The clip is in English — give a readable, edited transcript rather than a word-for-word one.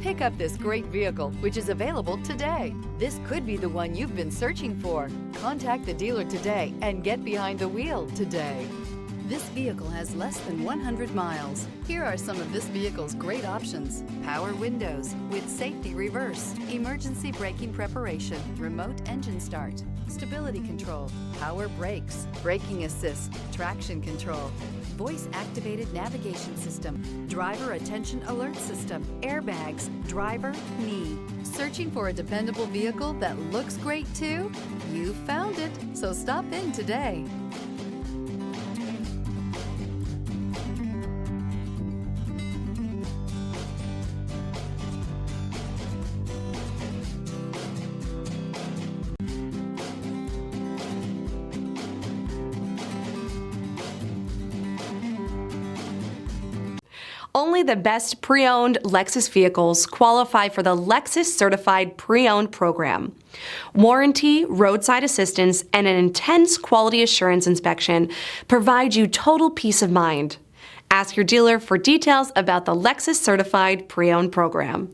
Pick up this great vehicle, which is available today. This could be the one you've been searching for. Contact the dealer today and get behind the wheel today. This vehicle has less than 100 miles. Here are some of this vehicle's great options: power windows with safety reverse, emergency braking preparation, remote engine start, stability control, power brakes, braking assist, traction control, voice-activated navigation system, driver attention alert system, airbags, driver, knee. Searching for a dependable vehicle that looks great too? You found it, so stop in today. Only the best pre-owned Lexus vehicles qualify for the Lexus Certified Pre-Owned program. Warranty, roadside assistance, and an intense quality assurance inspection provide you total peace of mind. Ask your dealer for details about the Lexus Certified Pre-Owned program.